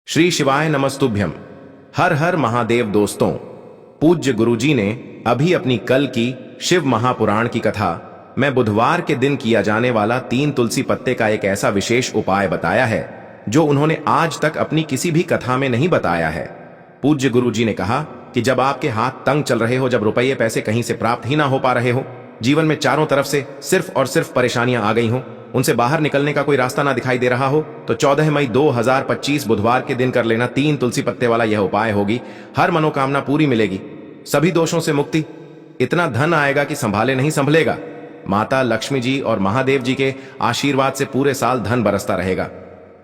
श्री शिवाय नमस्तुभ्यम। हर हर महादेव। दोस्तों, पूज्य गुरुजी ने अभी अपनी कल की शिव महापुराण की कथा में बुधवार के दिन किया जाने वाला 3 तुलसी पत्ते का एक ऐसा विशेष उपाय बताया है जो उन्होंने आज तक अपनी किसी भी कथा में नहीं बताया है। पूज्य गुरुजी ने कहा कि जब आपके हाथ तंग चल रहे हो, जब रुपये पैसे कहीं से प्राप्त ही ना हो पा रहे हो, जीवन में चारों तरफ से सिर्फ और सिर्फ परेशानियां आ गई हो, उनसे बाहर निकलने का कोई रास्ता ना दिखाई दे रहा हो, तो 14 मई 2025 बुधवार के दिन कर लेना 3 तुलसी पत्ते वाला यह उपाय होगी। हर मनोकामना पूरी मिलेगी, सभी दोषों से मुक्ति, इतना धन आएगा कि संभाले नहीं संभलेगा। माता लक्ष्मी जी और महादेव जी के आशीर्वाद से पूरे साल धन बरसता रहेगा।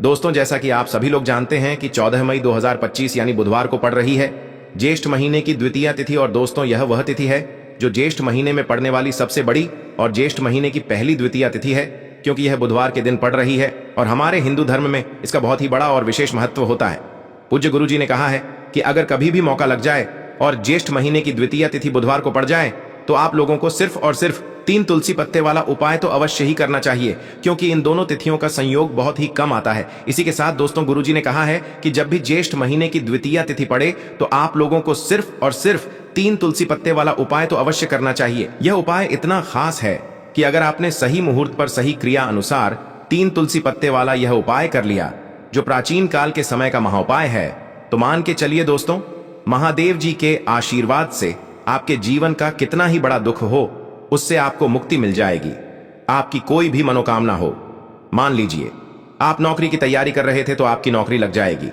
दोस्तों, जैसा कि आप सभी लोग जानते हैं कि 14 मई 2025 यानी बुधवार को पड़ रही है ज्येष्ठ महीने की द्वितीया तिथि। और दोस्तों, यह वह तिथि है जो ज्येष्ठ महीने में पड़ने वाली सबसे बड़ी और ज्येष्ठ महीने की पहली द्वितीया तिथि है, क्योंकि यह बुधवार के दिन पड़ रही है और हमारे हिंदू धर्म में इसका बहुत ही बड़ा और विशेष महत्व होता है। पूज्य गुरुजी ने कहा है कि अगर कभी भी मौका लग जाए और ज्येष्ठ महीने की द्वितीया तिथि बुधवार को पड़ जाए तो आप लोगों को सिर्फ और सिर्फ 3 तुलसी पत्ते वाला उपाय तो अवश्य ही करना चाहिए, क्योंकि इन दोनों तिथियों का संयोग बहुत ही कम आता है। इसी के साथ दोस्तों, गुरुजी ने कहा है कि जब भी ज्येष्ठ महीने की द्वितीया तिथि पड़े तो आप लोगों को सिर्फ और सिर्फ 3 तुलसी पत्ते वाला उपाय तो अवश्य करना चाहिए। यह उपाय इतना खास है कि अगर आपने सही मुहूर्त पर सही क्रिया अनुसार 3 तुलसी पत्ते वाला यह उपाय कर लिया, जो प्राचीन काल के समय का महाउपाय है, तो मान के चलिए दोस्तों, महादेव जी के आशीर्वाद से आपके जीवन का कितना ही बड़ा दुख हो, उससे आपको मुक्ति मिल जाएगी। आपकी कोई भी मनोकामना हो, मान लीजिए आप नौकरी की तैयारी कर रहे थे तो आपकी नौकरी लग जाएगी,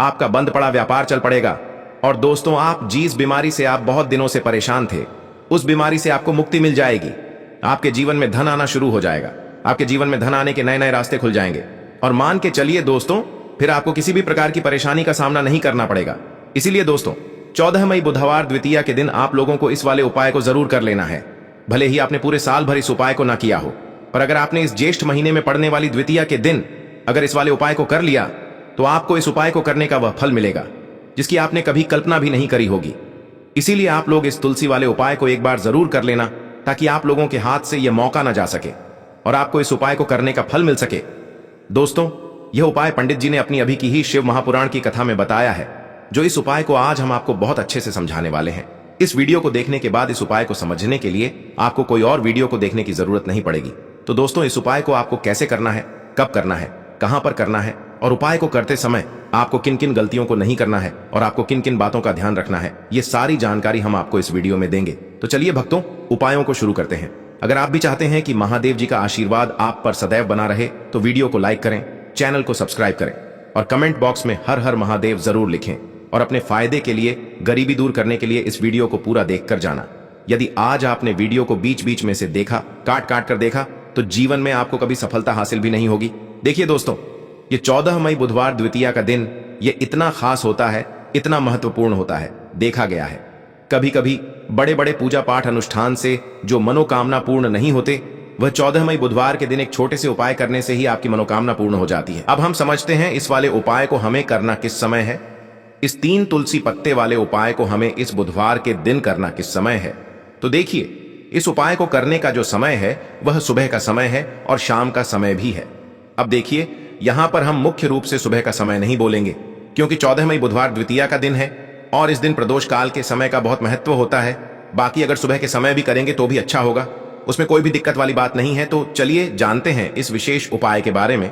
आपका बंद पड़ा व्यापार चल पड़ेगा, और दोस्तों, आप जिस बीमारी से आप बहुत दिनों से परेशान थे, उस बीमारी से आपको मुक्ति मिल जाएगी। आपके जीवन में धन आना शुरू हो जाएगा, आपके जीवन में धन आने के नए नए रास्ते खुल जाएंगे, और मान के चलिए दोस्तों, फिर आपको किसी भी प्रकार की परेशानी का सामना नहीं करना पड़ेगा। इसीलिए दोस्तों, 14 मई बुधवार द्वितीया के दिन आप लोगों को इस वाले उपाय को जरूर कर लेना है। भले ही आपने पूरे साल भर इस उपाय को ना किया हो, पर अगर आपने इस ज्येष्ठ महीने में पड़ने वाली द्वितीया के दिन अगर इस वाले उपाय को कर लिया, तो आपको इस उपाय को करने का वह फल मिलेगा जिसकी आपने कभी कल्पना भी नहीं करी होगी। इसीलिए आप लोग इस तुलसी वाले उपाय को एक बार जरूर कर लेना, ताकि आप लोगों के हाथ से यह मौका ना जा सके और आपको इस उपाय को करने का फल मिल सके। दोस्तों, यह उपाय पंडित जी ने अपनी अभी की ही शिव महापुराण की कथा में बताया है, जो इस उपाय को आज हम आपको बहुत अच्छे से समझाने वाले हैं। इस वीडियो को देखने के बाद इस उपाय को समझने के लिए आपको कोई और वीडियो को देखने की जरूरत नहीं पड़ेगी। तो दोस्तों, इस उपाय को आपको कैसे करना है, कब करना है, कहां पर करना है, और उपाय को करते समय आपको किन किन गलतियों को नहीं करना है और आपको किन किन बातों का ध्यान रखना है, ये सारी जानकारी हम आपको इस वीडियो में देंगे। तो चलिए भक्तों, उपायों को शुरू करते हैं। अगर आप भी चाहते हैं कि महादेव जी का आशीर्वाद आप पर सदैव बना रहे, तो वीडियो को लाइक करें, चैनल को सब्सक्राइब करें और कमेंट बॉक्स में हर हर महादेव जरूर लिखें। और अपने फायदे के लिए, गरीबी दूर करने के लिए इस वीडियो को पूरा देखकर जाना। यदि आज आपने वीडियो को बीच बीच में से देखा, काट काट कर देखा, तो जीवन में आपको कभी सफलता हासिल भी नहीं होगी। देखिए दोस्तों, ये 14 मई बुधवार द्वितीया का दिन ये इतना खास होता है, इतना महत्वपूर्ण होता है। देखा गया है कभी कभी बड़े बड़े पूजा पाठ अनुष्ठान से जो मनोकामना पूर्ण नहीं होते, वह 14 मई बुधवार के दिन एक छोटे से उपाय करने से ही आपकी मनोकामना पूर्ण हो जाती है। अब हम समझते हैं इस वाले उपाय को हमें करना किस समय है। इस 3 तुलसी पत्ते वाले उपाय को हमें इस बुधवार के दिन करना किस समय है। तो देखिए, इस उपाय को करने का जो समय है वह सुबह का समय है और शाम का समय भी है। अब देखिए, यहां पर हम मुख्य रूप से सुबह का समय नहीं बोलेंगे, क्योंकि 14 मई बुधवार द्वितीया का दिन है और इस दिन प्रदोष काल के समय का बहुत महत्व होता है। बाकी अगर सुबह के समय भी करेंगे तो भी अच्छा होगा, उसमें कोई भी दिक्कत वाली बात नहीं है। तो चलिए जानते हैं इस विशेष उपाय के बारे में।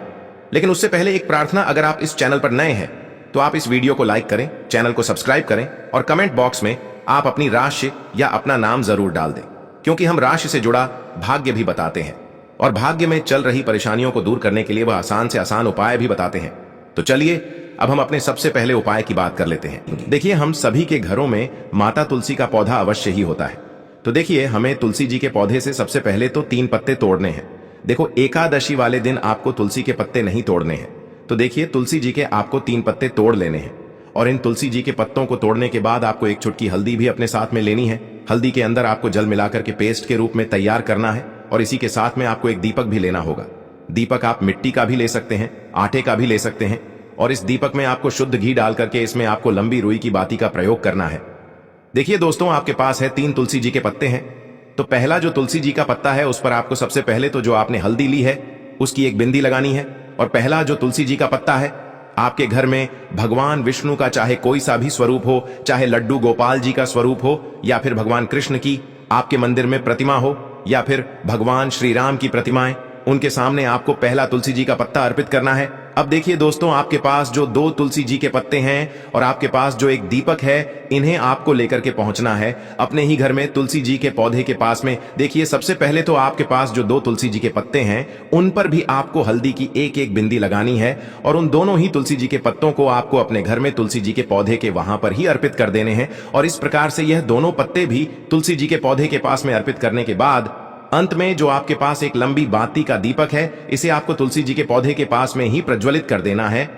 लेकिन उससे पहले एक प्रार्थना, अगर आप इस चैनल पर नए हैं तो आप इस वीडियो को लाइक करें, चैनल को सब्सक्राइब करें और कमेंट बॉक्स में आप अपनी राशि या अपना नाम जरूर डाल दें, क्योंकि हम राशि से जुड़ा भाग्य भी बताते हैं और भाग्य में चल रही परेशानियों को दूर करने के लिए वह आसान से आसान उपाय भी बताते हैं। तो चलिए अब हम अपने सबसे पहले उपाय की बात कर लेते हैं। देखिए, हम सभी के घरों में माता तुलसी का पौधा अवश्य ही होता है। तो देखिए, हमें तुलसी जी के पौधे से सबसे पहले तो 3 पत्ते तोड़ने हैं। देखो, एकादशी वाले दिन आपको तुलसी के पत्ते नहीं तोड़ने हैं। तो देखिए, तुलसी जी के आपको 3 पत्ते तोड़ लेने हैं और इन तुलसी जी के पत्तों को तोड़ने के बाद आपको एक चुटकी हल्दी भी अपने साथ में लेनी है। हल्दी के अंदर आपको जल मिलाकर के पेस्ट के रूप में तैयार करना है और इसी के साथ में आपको एक दीपक भी लेना होगा। दीपक आप मिट्टी का भी ले सकते हैं, आटे का भी ले सकते हैं, और इस दीपक में आपको शुद्ध घी डाल करके इसमें आपको लंबी रुई की बाती का प्रयोग करना है। देखिए दोस्तों, आपके पास है 3 तुलसी जी के पत्ते हैं। तो पहला जो तुलसी जी का पत्ता है, उस पर आपको सबसे पहले तो जो आपने हल्दी ली है उसकी एक बिंदी लगानी है, और पहला जो तुलसी जी का पत्ता है आपके घर में भगवान विष्णु का चाहे कोई सा भी स्वरूप हो, चाहे लड्डू गोपाल जी का स्वरूप हो, या फिर भगवान कृष्ण की आपके मंदिर में प्रतिमा हो, या फिर भगवान श्री राम की प्रतिमाएं, उनके सामने आपको पहला तुलसी जी का पत्ता अर्पित करना है। अब देखिए दोस्तों, आपके पास जो 2 तुलसी जी के पत्ते हैं और आपके पास जो एक दीपक है, इन्हें आपको लेकर के पहुंचना है अपने ही घर में तुलसी जी के पौधे के पास में। देखिए, सबसे पहले तो आपके पास जो 2 तुलसी जी के पत्ते हैं, उन पर भी आपको हल्दी की एक एक बिंदी लगानी है और उन दोनों ही तुलसी जी के पत्तों को आपको अपने घर में तुलसी जी के पौधे के वहां पर ही अर्पित कर देने हैं। और इस प्रकार से यह दोनों पत्ते भी तुलसी जी के पौधे के पास में अर्पित करने के बाद अंत में जो आपके पास एक लंबी बाती का दीपक है, इसे आपको तुलसी जी के पौधे के पास में ही प्रज्वलित कर देना है।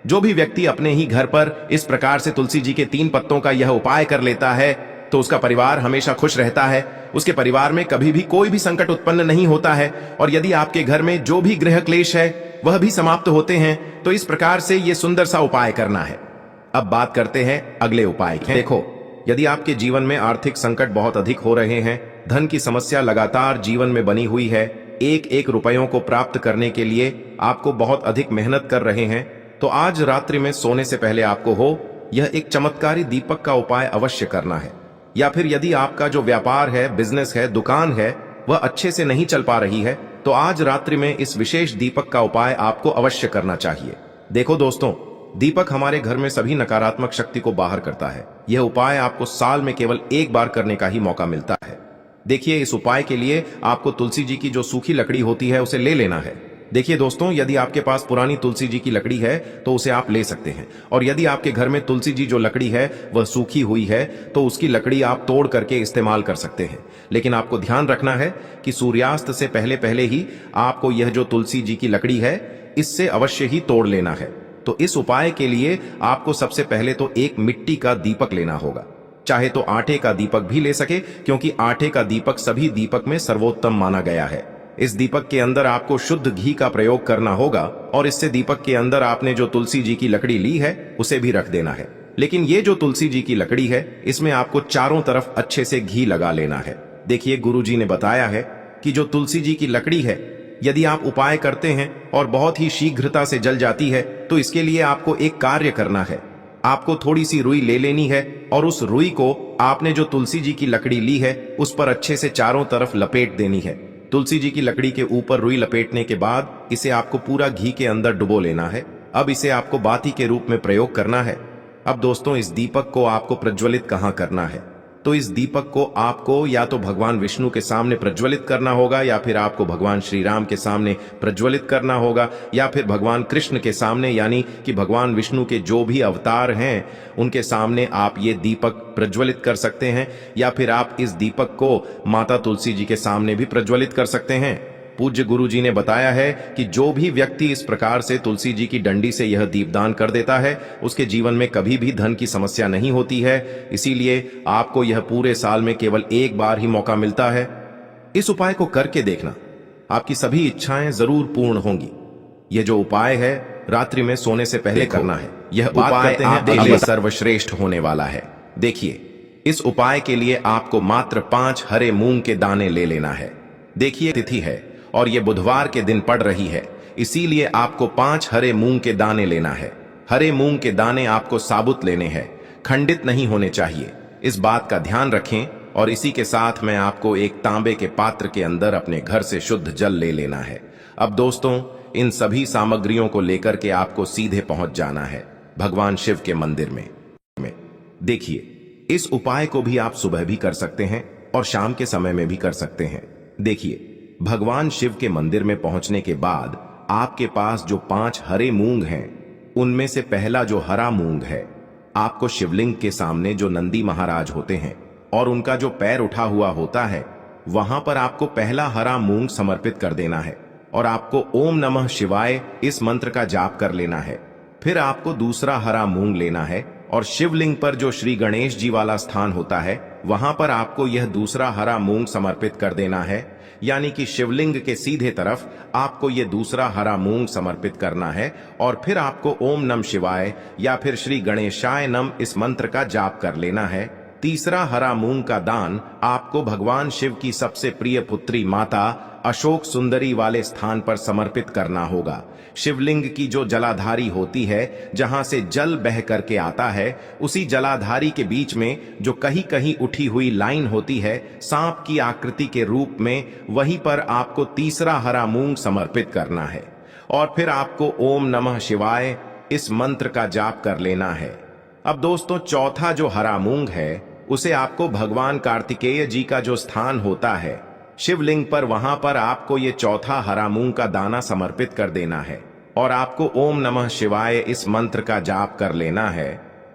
जो भी व्यक्ति अपने ही घर पर इस प्रकार से तुलसी जी के 3 पत्तों का यह उपाय कर लेता है, तो उसका परिवार हमेशा खुश रहता है, उसके परिवार में कभी भी कोई भी संकट उत्पन्न नहीं होता है, और यदि आपके घर में जो भी गृह क्लेश है वह भी समाप्त होते हैं। तो इस प्रकार से यह सुंदर सा उपाय करना है। अब बात करते हैं अगले उपाय की। देखो, यदि आपके जीवन में आर्थिक संकट बहुत अधिक हो रहे हैं, धन की समस्या लगातार जीवन में बनी हुई है, एक एक रुपयों को प्राप्त करने के लिए आपको बहुत अधिक मेहनत कर रहे हैं, तो आज रात्रि में सोने से पहले आपको यह एक चमत्कारी दीपक का उपाय अवश्य करना है। या फिर यदि आपका जो व्यापार है, बिजनेस है, दुकान है, वह अच्छे से नहीं चल पा रही है, तो आज रात्रि में इस विशेष दीपक का उपाय आपको अवश्य करना चाहिए। देखो दोस्तों, दीपक हमारे घर में सभी नकारात्मक शक्ति को बाहर करता है। यह उपाय आपको साल में केवल एक बार करने का ही मौका मिलता है। देखिए, इस उपाय के लिए आपको तुलसी जी की जो सूखी लकड़ी होती है उसे ले लेना है। देखिए दोस्तों, यदि आपके पास पुरानी तुलसी जी की लकड़ी है तो उसे आप ले सकते हैं, और यदि आपके घर में तुलसी जी जो लकड़ी है वह सूखी हुई है तो उसकी लकड़ी आप तोड़ करके इस्तेमाल कर सकते हैं। लेकिन आपको ध्यान रखना है कि सूर्यास्त से पहले पहले ही आपको यह जो तुलसी जी की लकड़ी है, इससे अवश्य ही तोड़ लेना है। तो इस उपाय के लिए आपको सबसे पहले तो एक मिट्टी का दीपक लेना होगा, चाहे तो आटे का दीपक भी ले सके, क्योंकि आटे का दीपक सभी दीपक में सर्वोत्तम माना गया है। इस दीपक के अंदर आपको शुद्ध घी का प्रयोग करना होगा, और इससे दीपक के अंदर आपने जो तुलसी जी की लकड़ी ली है उसे भी रख देना है। लेकिन ये जो तुलसी जी की लकड़ी है, इसमें आपको चारों तरफ अच्छे से घी लगा लेना है। देखिए, गुरुजी ने बताया है कि जो तुलसी जी की लकड़ी है, यदि आप उपाय करते हैं और बहुत ही शीघ्रता से जल जाती है, तो इसके लिए आपको एक कार्य करना है। आपको थोड़ी सी रुई ले लेनी है और उस रुई को आपने जो तुलसी जी की लकड़ी ली है उस पर अच्छे से चारों तरफ लपेट देनी है। तुलसी जी की लकड़ी के ऊपर रुई लपेटने के बाद इसे आपको पूरा घी के अंदर डुबो लेना है। अब इसे आपको बाती के रूप में प्रयोग करना है। अब दोस्तों, इस दीपक को आपको प्रज्वलित कहाँ करना है? तो इस दीपक को आपको या तो भगवान विष्णु के सामने प्रज्वलित करना होगा, या फिर आपको भगवान श्री राम के सामने प्रज्वलित करना होगा, या फिर भगवान कृष्ण के सामने, यानी कि भगवान विष्णु के जो भी अवतार हैं उनके सामने आप ये दीपक प्रज्वलित कर सकते हैं। या फिर आप इस दीपक को माता तुलसी जी के सामने भी प्रज्वलित कर सकते हैं। पूज्य गुरु जी ने बताया है कि जो भी व्यक्ति इस प्रकार से तुलसी जी की डंडी से यह दीपदान कर देता है, उसके जीवन में कभी भी धन की समस्या नहीं होती है। इसीलिए आपको यह पूरे साल में केवल एक बार ही मौका मिलता है। इस उपाय को करके देखना, आपकी सभी इच्छाएं जरूर पूर्ण होंगी। यह जो उपाय है रात्रि में सोने से पहले करना है। यह उपाय आपके लिए सर्वश्रेष्ठ होने वाला है। देखिए, इस उपाय के लिए आपको मात्र 5 हरे मूंग के दाने ले लेना है। देखिए, तिथि है और ये बुधवार के दिन पड़ रही है, इसीलिए आपको 5 हरे मूंग के दाने लेना है। हरे मूंग के दाने आपको साबुत लेने हैं, खंडित नहीं होने चाहिए। इस बात का ध्यान रखें। और इसी के साथ में आपको एक तांबे के पात्र के अंदर अपने घर से शुद्ध जल ले लेना है। अब दोस्तों, इन सभी सामग्रियों को लेकर के आपको सीधे पहुंच जाना है भगवान शिव के मंदिर में। देखिए, इस उपाय को भी आप सुबह भी कर सकते हैं और शाम के समय में भी कर सकते हैं। देखिए, भगवान शिव के मंदिर में पहुंचने के बाद आपके पास जो 5 हरे मूंग हैं, उनमें से पहला जो हरा मूंग है, आपको शिवलिंग के सामने जो नंदी महाराज होते हैं और उनका जो पैर उठा हुआ होता है, वहां पर आपको पहला हरा मूंग समर्पित कर देना है और आपको ओम नमः शिवाय इस मंत्र का जाप कर लेना है। फिर आपको दूसरा हरा मूंग लेना है और शिवलिंग पर जो श्री गणेश जी वाला स्थान होता है, वहां पर आपको यह दूसरा हरा मूंग समर्पित कर देना है। यानी कि शिवलिंग के सीधे तरफ आपको यह दूसरा हरा मूंग समर्पित करना है और फिर आपको ओम नमः शिवाय या फिर श्री गणेशाय नम इस मंत्र का जाप कर लेना है। तीसरा हरा मूंग का दान आपको भगवान शिव की सबसे प्रिय पुत्री माता अशोक सुंदरी वाले स्थान पर समर्पित करना होगा। शिवलिंग की जो जलाधारी होती है, जहां से जल बह करके आता है, उसी जलाधारी के बीच में जो कहीं कहीं उठी हुई लाइन होती है सांप की आकृति के रूप में, वहीं पर आपको तीसरा हरा मूंग समर्पित करना है। और फिर आपको ओम नमः शिवाय इस मंत्र का जाप कर लेना है। अब दोस्तों, चौथा जो हरा मूंग है उसे आपको भगवान कार्तिकेय जी का जो स्थान होता है शिवलिंग पर, वहां पर आपको ये चौथा हरा मूंग का दाना समर्पित कर देना है और आपको ओम नमः शिवाय इस मंत्र का जाप कर लेना है।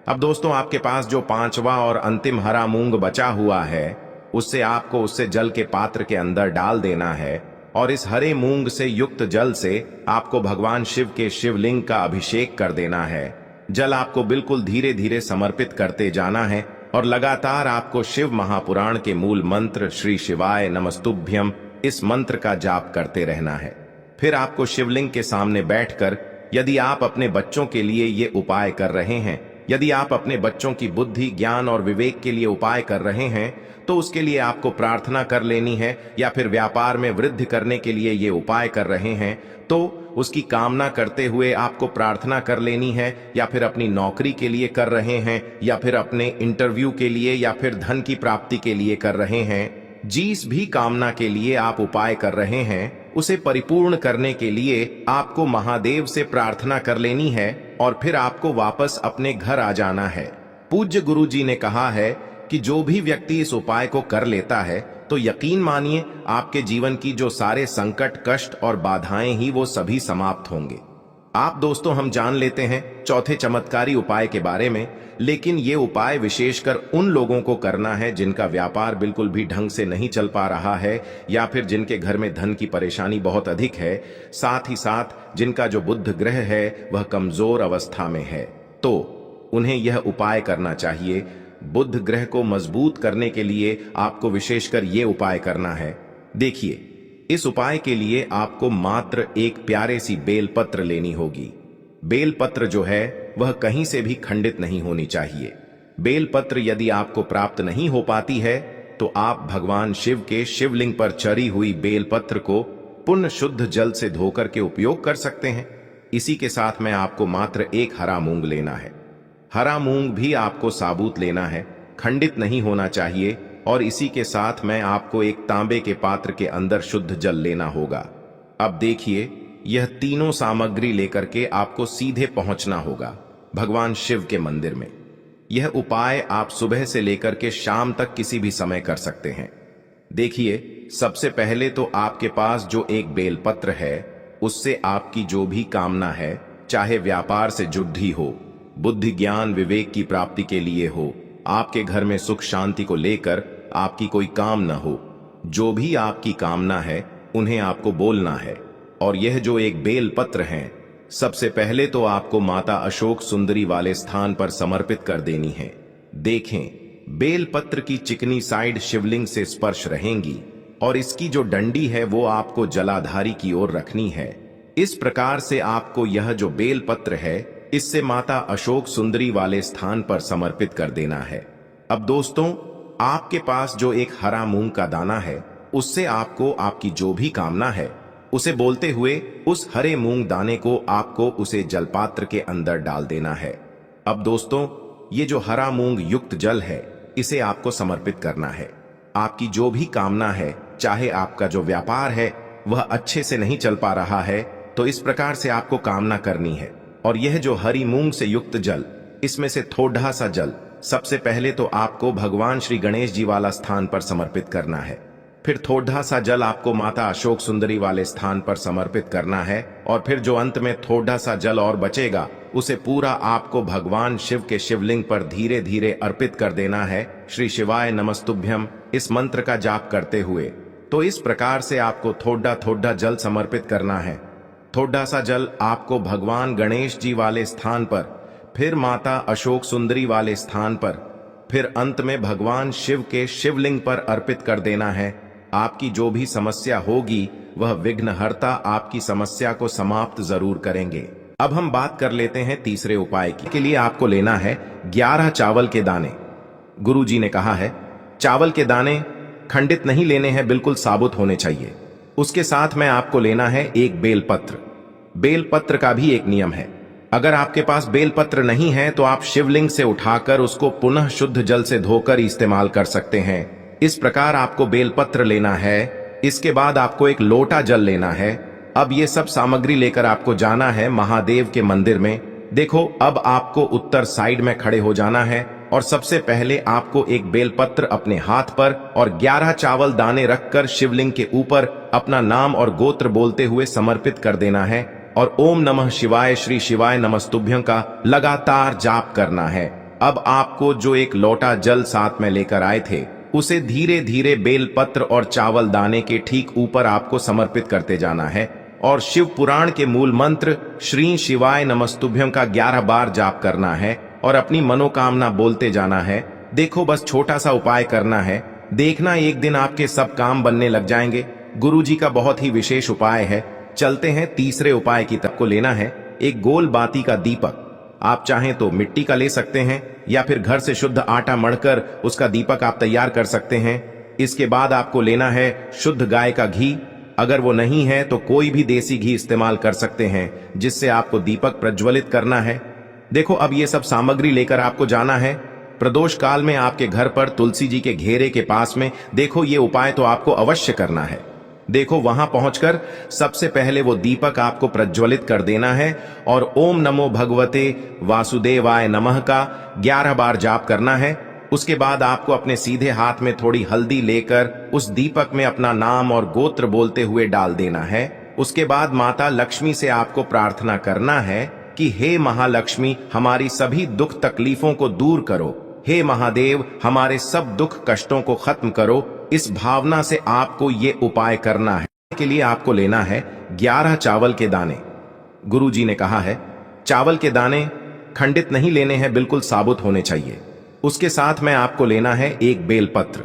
अब दोस्तों, आपके पास जो पांचवा और अंतिम हरा मूंग बचा हुआ है उससे जल के पात्र के अंदर डाल देना है और इस हरे मूंग से युक्त जल से आपको भगवान शिव के शिवलिंग का अभिषेक कर देना है। जल आपको बिल्कुल धीरे धीरे समर्पित करते जाना है और लगातार आपको शिव महापुराण के मूल मंत्र श्री शिवाय नमस्तुभ्यम इस मंत्र का जाप करते रहना है। फिर आपको शिवलिंग के सामने बैठकर, यदि आप अपने बच्चों के लिए ये उपाय कर रहे हैं, यदि आप अपने बच्चों की बुद्धि, ज्ञान और विवेक के लिए उपाय कर रहे हैं, तो उसके लिए आपको प्रार्थना कर लेनी है, या फिर व्यापार में वृद्धि करने के लिए ये उपाय कर रहे हैं तो उसकी कामना करते हुए आपको प्रार्थना कर लेनी है, या फिर अपनी नौकरी के लिए कर रहे हैं, या फिर अपने इंटरव्यू के लिए, या फिर धन की प्राप्ति के लिए कर रहे हैं। जिस भी कामना के लिए आप उपाय कर रहे हैं उसे परिपूर्ण करने के लिए आपको महादेव से प्रार्थना कर लेनी है और फिर आपको वापस अपने घर आ जाना है। पूज्य गुरु जी ने कहा है कि जो भी व्यक्ति इस उपाय को कर लेता है तो यकीन मानिए आपके जीवन की जो सारे संकट, कष्ट और बाधाएं ही वो सभी समाप्त होंगे। आप दोस्तों, हम जान लेते हैं चौथे चमत्कारी उपाय के बारे में, लेकिन ये उपाय विशेषकर उन लोगों को करना है जिनका व्यापार बिल्कुल भी ढंग से नहीं चल पा रहा है, या फिर जिनके घर में धन की परेशानी बहुत अधिक है, साथ ही साथ जिनका जो बुध ग्रह है वह कमजोर अवस्था में है, तो उन्हें यह उपाय करना चाहिए। बुध ग्रह को मजबूत करने के लिए आपको विशेषकर ये उपाय करना है। देखिए, इस उपाय के लिए आपको मात्र एक प्यारे सी बेलपत्र लेनी होगी। बेलपत्र जो है वह कहीं से भी खंडित नहीं होनी चाहिए। बेलपत्र यदि आपको प्राप्त नहीं हो पाती है तो आप भगवान शिव के शिवलिंग पर चढ़ी हुई बेलपत्र को पुण्य शुद्ध जल से धोकर के उपयोग कर सकते हैं। इसी के साथ में आपको मात्र एक हरा मूंग लेना है। हरा मूंग भी आपको साबुत लेना है, खंडित नहीं होना चाहिए। और इसी के साथ में आपको एक तांबे के पात्र के अंदर शुद्ध जल लेना होगा। अब देखिए, यह तीनों सामग्री लेकर के आपको सीधे पहुंचना होगा भगवान शिव के मंदिर में। यह उपाय आप सुबह से लेकर के शाम तक किसी भी समय कर सकते हैं। देखिए, सबसे पहले तो आपके पास जो एक बेलपत्र है उससे आपकी जो भी कामना है, चाहे व्यापार से जुड़ी हो, बुद्धि ज्ञान विवेक की प्राप्ति के लिए हो, आपके घर में सुख शांति को लेकर आपकी कोई काम न हो, जो भी आपकी कामना है उन्हें आपको बोलना है। और यह जो एक बेल पत्र है, सबसे पहले तो आपको माता अशोक सुंदरी वाले स्थान पर समर्पित कर देनी है। देखें, बेल पत्र की चिकनी साइड शिवलिंग से स्पर्श रहेंगी और इसकी जो डंडी है वो आपको जलाधारी की ओर रखनी है। इस प्रकार से आपको यह जो बेल पत्र है इससे माता अशोक सुंदरी वाले स्थान पर समर्पित कर देना है। अब दोस्तों, आपके पास जो एक हरा मूंग का दाना है उससे आपको आपकी जो भी कामना है उसे बोलते हुए उस हरे मूंग दाने को आपको उसे जलपात्र के अंदर डाल देना है। अब दोस्तों, ये जो हरा मूंग युक्त जल है इसे आपको समर्पित करना है। आपकी जो भी कामना है, चाहे आपका जो व्यापार है वह अच्छे से नहीं चल पा रहा है, तो इस प्रकार से आपको कामना करनी है। और यह जो हरी मूंग से युक्त जल, इसमें से थोड़ा सा जल सबसे पहले तो आपको भगवान श्री गणेश जी वाला स्थान पर समर्पित करना है। फिर थोड़ा सा जल आपको माता अशोक सुंदरी वाले स्थान पर समर्पित करना है। और फिर जो अंत में थोड़ा सा जल और बचेगा उसे पूरा आपको भगवान शिव के शिवलिंग पर धीरे धीरे अर्पित कर देना है, श्री शिवाय नमस्तुभ्यम इस मंत्र का जाप करते हुए। तो इस प्रकार से आपको थोड़ा थोड़ा जल समर्पित करना है। थोड़ा सा जल आपको भगवान गणेश जी वाले स्थान पर, फिर माता अशोक सुंदरी वाले स्थान पर, फिर अंत में भगवान शिव के शिवलिंग पर अर्पित कर देना है। आपकी जो भी समस्या होगी वह विघ्नहर्ता आपकी समस्या को समाप्त जरूर करेंगे। अब हम बात कर लेते हैं तीसरे उपाय की। के लिए आपको लेना है 11 चावल के दाने। गुरु जी ने कहा है चावल के दाने खंडित नहीं लेने हैं, बिल्कुल साबुत होने चाहिए। उसके साथ में आपको लेना है एक बेलपत्र। बेलपत्र का भी एक नियम है, अगर आपके पास बेलपत्र नहीं है तो आप शिवलिंग से उठाकर उसको पुनः शुद्ध जल से धोकर इस्तेमाल कर सकते हैं। इस प्रकार आपको बेलपत्र लेना है। इसके बाद आपको एक लोटा जल लेना है। अब ये सब सामग्री लेकर आपको जाना है महादेव के मंदिर में। देखो, अब आपको उत्तर साइड में खड़े हो जाना है और सबसे पहले आपको एक बेलपत्र अपने हाथ पर और 11 चावल दाने रखकर शिवलिंग के ऊपर अपना नाम और गोत्र बोलते हुए समर्पित कर देना है और ओम नमः शिवाय श्री शिवाय नमस्तुभ्यं का लगातार जाप करना है। अब आपको जो एक लोटा जल साथ में लेकर आए थे उसे धीरे धीरे बेलपत्र और चावल दाने के ठीक ऊपर आपको समर्पित करते जाना है और शिव पुराण के मूल मंत्र श्री शिवाय नमस्तुभ्यं का 11 बार जाप करना है और अपनी मनोकामना बोलते जाना है। देखो, बस छोटा सा उपाय करना है, देखना एक दिन आपके सब काम बनने लग जाएंगे। गुरुजी का बहुत ही विशेष उपाय है। चलते हैं तीसरे उपाय की तरफ। को लेना है एक गोल बाती का दीपक। आप चाहें तो मिट्टी का ले सकते हैं या फिर घर से शुद्ध आटा मढ़कर उसका दीपक आप तैयार कर सकते हैं। इसके बाद आपको लेना है शुद्ध गाय का घी। अगर वो नहीं है तो कोई भी देसी घी इस्तेमाल कर सकते हैं जिससे आपको दीपक प्रज्वलित करना है। देखो, अब ये सब सामग्री लेकर आपको जाना है प्रदोष काल में आपके घर पर तुलसी जी के घेरे के पास में। देखो, ये उपाय तो आपको अवश्य करना है। देखो, वहां पहुंचकर सबसे पहले वो दीपक आपको प्रज्वलित कर देना है और ओम नमो भगवते वासुदेवाय नमः का 11 बार जाप करना है। उसके बाद आपको अपने सीधे हाथ में थोड़ी हल्दी लेकर उस दीपक में अपना नाम और गोत्र बोलते हुए डाल देना है। उसके बाद माता लक्ष्मी से आपको प्रार्थना करना है कि हे महालक्ष्मी, हमारी सभी दुख तकलीफों को दूर करो। हे महादेव, हमारे सब दुख कष्टों को खत्म करो। इस भावना से आपको ये उपाय करना है। के लिए आपको लेना है 11 चावल के दाने। गुरुजी ने कहा है चावल के दाने खंडित नहीं लेने हैं, बिल्कुल साबुत होने चाहिए। उसके साथ में आपको लेना है एक बेलपत्र।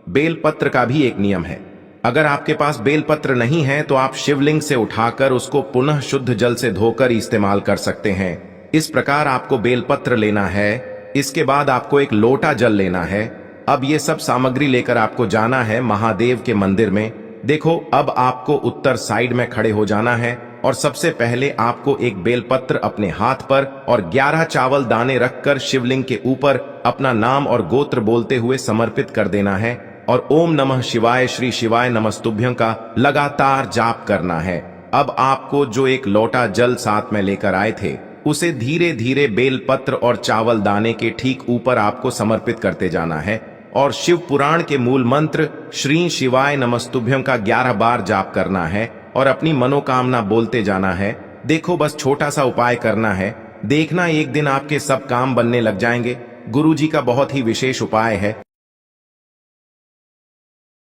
बेलपत्र का भी एक नियम है, अगर आपके पास बेलपत्र नहीं है तो आप शिवलिंग से उठाकर उसको पुनः शुद्ध जल से धोकर इस्तेमाल कर सकते हैं। इस प्रकार आपको बेलपत्र लेना है। इसके बाद आपको एक लोटा जल लेना है। अब ये सब सामग्री लेकर आपको जाना है महादेव के मंदिर में। देखो, अब आपको उत्तर साइड में खड़े हो जाना है और सबसे पहले आपको एक बेलपत्र अपने हाथ पर और 11 चावल दाने रखकर शिवलिंग के ऊपर अपना नाम और गोत्र बोलते हुए समर्पित कर देना है और ओम नमः शिवाय श्री शिवाय नमस्तुभ्यं का लगातार जाप करना है। अब आपको जो एक लोटा जल साथ में लेकर आए थे उसे धीरे धीरे बेलपत्र और चावल दाने के ठीक ऊपर आपको समर्पित करते जाना है और शिव पुराण के मूल मंत्र श्री शिवाय नमस्तुभ्यं का 11 बार जाप करना है और अपनी मनोकामना बोलते जाना है। देखो, बस छोटा सा उपाय करना है, देखना एक दिन आपके सब काम बनने लग जाएंगे। गुरुजी का बहुत ही विशेष उपाय है।